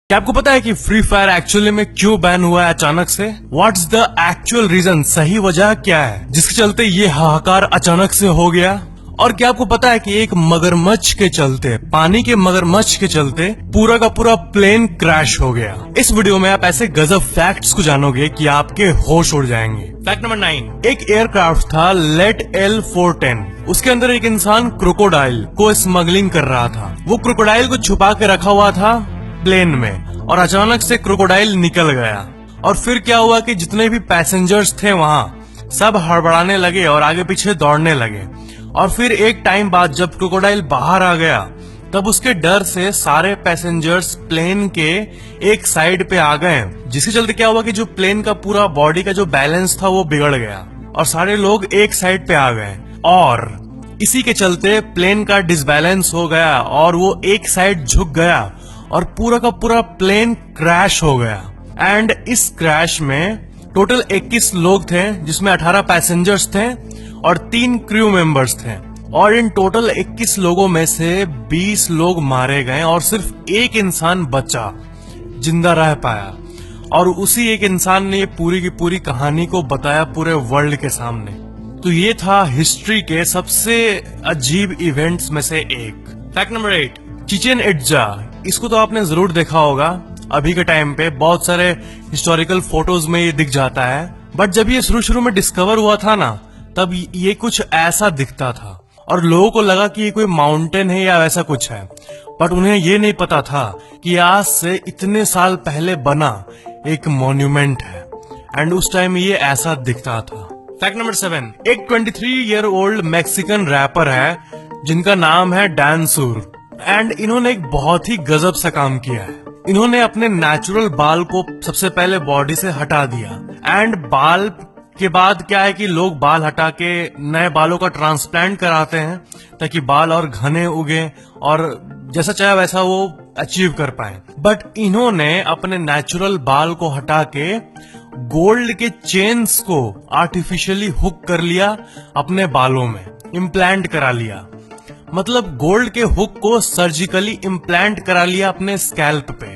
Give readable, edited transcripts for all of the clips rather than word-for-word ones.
क्या आपको पता है कि फ्री फायर एक्चुअली में क्यों बैन हुआ है अचानक से? व्हाट्स द एक्चुअल रीजन, सही वजह क्या है जिसके चलते ये हाहाकार अचानक से हो गया? और क्या आपको पता है कि एक मगरमच्छ के चलते, पानी के मगरमच्छ के चलते पूरा का पूरा प्लेन क्रैश हो गया? इस वीडियो में आप ऐसे गजब फैक्ट्स को जानोगे कि आपके होश उड़ जाएंगे। फैक्ट नंबर 9, एक एयरक्राफ्ट था लेट L410। उसके अंदर एक इंसान क्रोकोडाइल को स्मगलिंग कर रहा था। वो क्रोकोडाइल को छुपा के रखा हुआ था प्लेन में, और अचानक से क्रोकोडाइल निकल गया। और फिर क्या हुआ कि जितने भी पैसेंजर्स थे वहाँ सब हड़बड़ाने लगे और आगे पीछे दौड़ने लगे। और फिर एक टाइम बाद जब क्रोकोडाइल बाहर आ गया तब उसके डर से सारे पैसेंजर्स प्लेन के एक साइड पे आ गए, जिसके चलते क्या हुआ कि जो प्लेन का पूरा बॉडी का जो बैलेंस था वो बिगड़ गया और सारे लोग एक साइड पे आ गए। और इसी के चलते प्लेन का डिसबैलेंस हो गया और वो एक साइड झुक गया और पूरा का पूरा प्लेन क्रैश हो गया। एंड इस क्रैश में टोटल 21 लोग थे, जिसमें 18 पैसेंजर्स थे और 3 क्रू मेंबर्स थे। और इन टोटल 21 लोगों में से 20 लोग मारे गए और सिर्फ एक इंसान बचा, जिंदा रह पाया। और उसी एक इंसान ने ये पूरी की पूरी कहानी को बताया पूरे वर्ल्ड के सामने। तो ये था हिस्ट्री के सबसे अजीब इवेंट्स में से एक। Fact number 8, Chichen Itza. इसको तो आपने जरूर देखा होगा, अभी के टाइम पे बहुत सारे हिस्टोरिकल फोटोज में ये दिख जाता है। बट जब ये शुरू में डिस्कवर हुआ था ना, तब ये कुछ ऐसा दिखता था और लोगों को लगा कि ये कोई माउंटेन है या वैसा कुछ है। बट उन्हें ये नहीं पता था कि आज से इतने साल पहले बना एक मॉन्यूमेंट है। एंड उस टाइम ये ऐसा दिखता था। फैक्ट नंबर 7, एक 23 ईयर ओल्ड मैक्सिकन रैपर है जिनका नाम है डांसुर। एंड इन्होंने एक बहुत ही गजब सा काम किया है। इन्होंने अपने नेचुरल बाल को सबसे पहले बॉडी से हटा दिया। एंड बाल के बाद क्या है कि लोग बाल हटा के नए बालों का ट्रांसप्लांट कराते हैं ताकि बाल और घने उगे और जैसा चाहे वैसा वो अचीव कर पाए। बट इन्होंने अपने नेचुरल बाल को हटा के गोल्ड के चेन्स को आर्टिफिशियली हुक कर लिया अपने बालों में, इम्प्लांट करा लिया। मतलब गोल्ड के हुक को सर्जिकली इम्प्लांट करा लिया अपने स्कैल्प पे,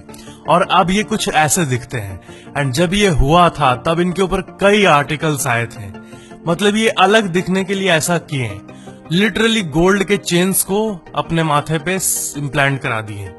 और अब ये कुछ ऐसे दिखते हैं। एंड जब ये हुआ था तब इनके ऊपर कई आर्टिकल्स आए थे। मतलब ये अलग दिखने के लिए ऐसा किए, लिटरली गोल्ड के चेन्स को अपने माथे पे इम्प्लांट करा दिए।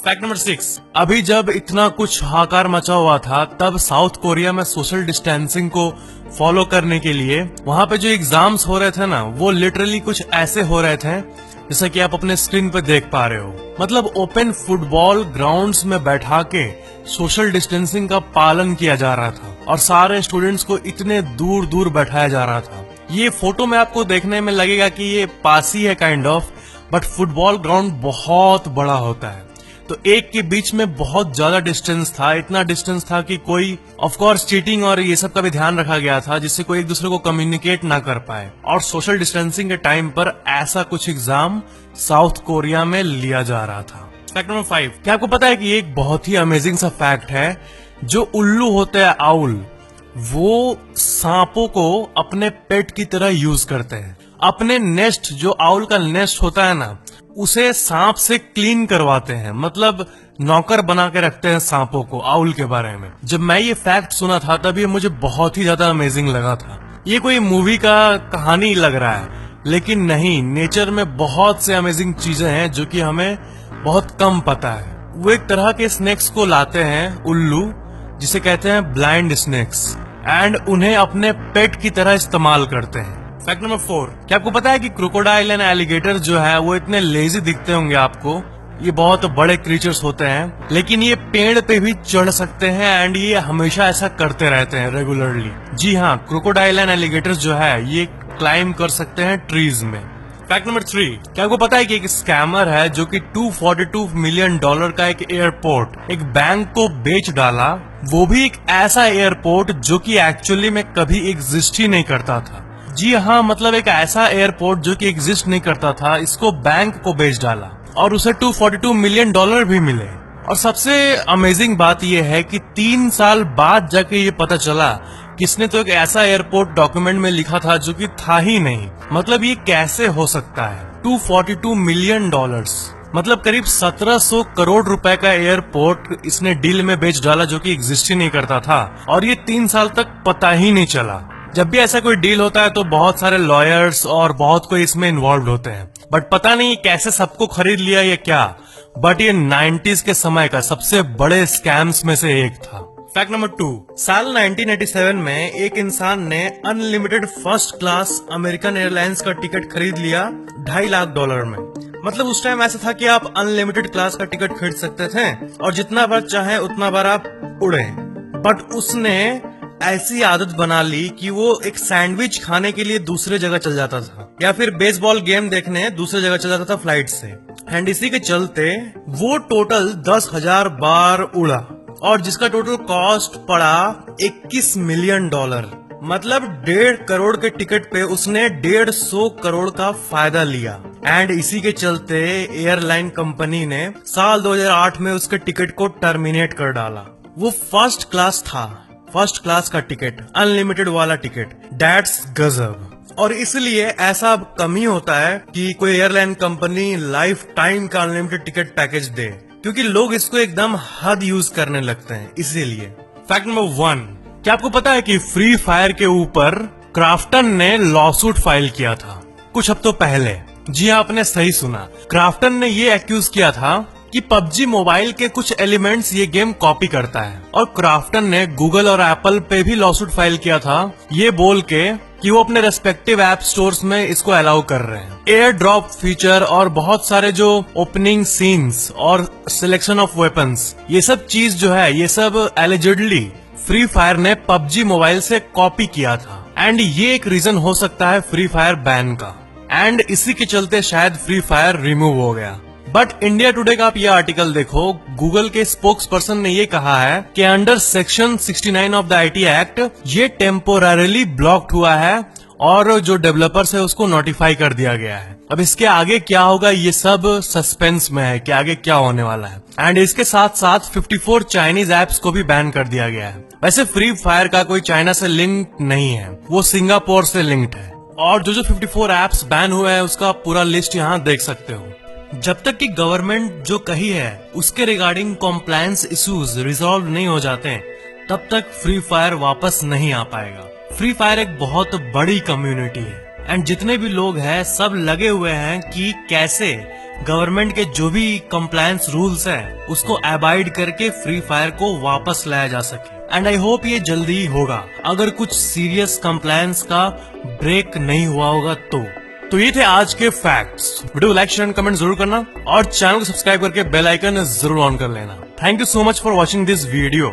फैक्ट नंबर 6, अभी जब इतना कुछ हाकार मचा हुआ था तब साउथ कोरिया में सोशल डिस्टेंसिंग को फॉलो करने के लिए वहां पे जो एग्जाम्स हो रहे थे ना, वो लिटरली कुछ ऐसे हो रहे थे जैसा कि आप अपने स्क्रीन पे देख पा रहे हो। मतलब ओपन फुटबॉल ग्राउंड्स में बैठा के सोशल डिस्टेंसिंग का पालन किया जा रहा था और सारे स्टूडेंट्स को इतने दूर दूर बैठाया जा रहा था। ये फोटो में आपको देखने में लगेगा कि ये पास ही है kind of, but football ground बहुत बड़ा होता है। तो एक के बीच में बहुत ज्यादा डिस्टेंस था, इतना डिस्टेंस था कि कोई ऑफ कोर्स चीटिंग और ये सब का भी ध्यान रखा गया था जिससे कोई एक दूसरे को कम्युनिकेट ना कर पाए। और सोशल डिस्टेंसिंग के टाइम पर ऐसा कुछ एग्जाम साउथ कोरिया में लिया जा रहा था। फैक्ट नंबर 5, क्या आपको पता है कि एक बहुत ही अमेजिंग सा फैक्ट है, जो उल्लू होते हैं आउल, वो सांपों को अपने पेट की तरह यूज करते हैं। अपने नेस्ट, जो आउल का नेस्ट होता है ना, उसे सांप से क्लीन करवाते हैं। मतलब नौकर बना के रखते हैं सांपों को आउल के बारे में। जब मैं ये फैक्ट सुना था तब ये मुझे बहुत ही ज्यादा अमेजिंग लगा था। ये कोई मूवी का कहानी लग रहा है, लेकिन नहीं, नेचर में बहुत से अमेजिंग चीजें हैं जो कि हमें बहुत कम पता है। वो एक तरह के स्नेक्स को लाते हैं, उल्लू, जिसे कहते हैं ब्लाइंड स्नेक्स, एंड उन्हें अपने पेट की तरह इस्तेमाल करते हैं। फैक्ट नंबर 4, क्या आपको पता है कि क्रोकोडाइल एंड एलिगेटर जो है वो इतने लेजी दिखते होंगे आपको। ये बहुत बड़े क्रीचर्स होते हैं, लेकिन ये पेड़ पे भी चढ़ सकते हैं एंड ये हमेशा ऐसा करते रहते हैं रेगुलरली। जी हाँ, क्रोकोडाइल एंड एलिगेटर जो है ये क्लाइम कर सकते हैं ट्रीज में। फैक्ट नंबर 3, क्या आपको पता है कि एक स्कैमर है जो कि $242 मिलियन का एक एयरपोर्ट, एक बैंक को बेच डाला। वो भी एक ऐसा एयरपोर्ट जो कि एक्चुअली में कभी एग्जिस्ट ही नहीं करता था। जी हाँ, मतलब एक ऐसा एयरपोर्ट जो कि एग्जिस्ट नहीं करता था, इसको बैंक को बेच डाला और उसे $242 मिलियन भी मिले। और सबसे अमेजिंग बात यह है कि 3 साल बाद जाके ये पता चला किसने तो एक ऐसा एयरपोर्ट डॉक्यूमेंट में लिखा था जो कि था ही नहीं। मतलब ये कैसे हो सकता है? $242 मिलियन। मतलब करीब 1700 करोड़ रुपए का एयरपोर्ट इसने डील में बेच डाला, जो कि एग्जिस्ट ही नहीं करता था, और ये 3 साल तक पता ही नहीं चला। जब भी ऐसा कोई डील होता है तो बहुत सारे लॉयर्स और बहुत कोई इसमें इन्वॉल्व होते हैं, बट पता नहीं कैसे सबको खरीद लिया या क्या। बट ये 90s के समय का सबसे बड़े स्कैम्स में से एक था। फैक्ट नंबर 2, साल 1987 में एक इंसान ने unlimited first class American airlines का टिकट खरीद लिया $2.5 लाख में। मतलब उस टाइम ऐसा था कि आप अनलिमिटेड क्लास का टिकट खरीद सकते थे और जितना बार चाहे उतना बार आप उड़े। बट उसने ऐसी आदत बना ली कि वो एक सैंडविच खाने के लिए दूसरे जगह चल जाता था, या फिर बेसबॉल गेम देखने दूसरे जगह चल जाता था फ्लाइट से। एंड इसी के चलते वो टोटल 10,000 बार उड़ा, और जिसका टोटल कॉस्ट पड़ा $21 मिलियन। मतलब 1.5 करोड़ के टिकट पे उसने 150 करोड़ का फायदा लिया। एंड इसी के चलते एयरलाइन कंपनी ने साल 2008 में उसके टिकट को टर्मिनेट कर डाला। वो फर्स्ट क्लास था, फर्स्ट क्लास का टिकट, अनलिमिटेड वाला टिकट। दैट्स गजब। और इसलिए ऐसा अब कम ही होता है कि कोई एयरलाइन कंपनी लाइफ टाइम का अनलिमिटेड टिकट पैकेज दे, क्योंकि लोग इसको एकदम हद यूज करने लगते हैं इसीलिए। फैक्ट नंबर 1, क्या आपको पता है कि फ्री फायर के ऊपर क्राफ्टन ने लॉसूट फाइल किया था कुछ हफ्तों पहले? जी हाँ, आपने सही सुना। क्राफ्टन ने ये एक्यूज किया था कि पबजी मोबाइल के कुछ एलिमेंट्स ये गेम कॉपी करता है, और क्राफ्टन ने गूगल और एप्पल पे भी लॉसूट फाइल किया था ये बोल के कि वो अपने रेस्पेक्टिव ऐप स्टोर्स में इसको अलाउ कर रहे हैं। एयर ड्रॉप फीचर और बहुत सारे जो ओपनिंग सीन्स और सिलेक्शन ऑफ वेपन्स, ये सब चीज जो है, ये सब एलिजिडली फ्री फायर ने पबजी मोबाइल से कॉपी किया था। एंड ये एक रीजन हो सकता है फ्री फायर बैन का, एंड इसी के चलते शायद फ्री फायर रिमूव हो गया। बट इंडिया टुडे का आप ये आर्टिकल देखो, गूगल के स्पोक्स पर्सन ने ये कहा है कि under section 69 of the IT act ये टेम्पोररीली ब्लॉक्ड हुआ है, और जो डेवलपर्स है उसको नोटिफाई कर दिया गया है। अब इसके आगे क्या होगा ये सब सस्पेंस में है कि आगे क्या होने वाला है। एंड इसके साथ साथ 54 चाइनीज एप्स को भी बैन कर दिया गया है। वैसे फ्री फायर का कोई चाइना से लिंक नहीं है, वो सिंगापुर से लिंक्ड है। और जो 54 एप्स बैन हुए हैं उसका पूरा लिस्ट यहाँ देख सकते हो। जब तक कि गवर्नमेंट जो कही है उसके रिगार्डिंग कॉम्प्लायंस इश्यूज रिजॉल्व नहीं हो जाते, तब तक फ्री फायर वापस नहीं आ पाएगा। फ्री फायर एक बहुत बड़ी कम्युनिटी है, एंड जितने भी लोग हैं सब लगे हुए हैं कि कैसे गवर्नमेंट के जो भी कॉम्प्लायंस रूल्स है उसको अबाइड करके फ्री फायर को वापस लाया जा सके। एंड आई होप ये जल्दी ही होगा, अगर कुछ सीरियस कॉम्प्लायंस का ब्रेक नहीं हुआ होगा तो ये थे आज के facts. Video like share and comment जरूर करना, और चैनल को सब्सक्राइब करके बेल आइकन जरूर ऑन कर लेना। Thank you so much for watching this video.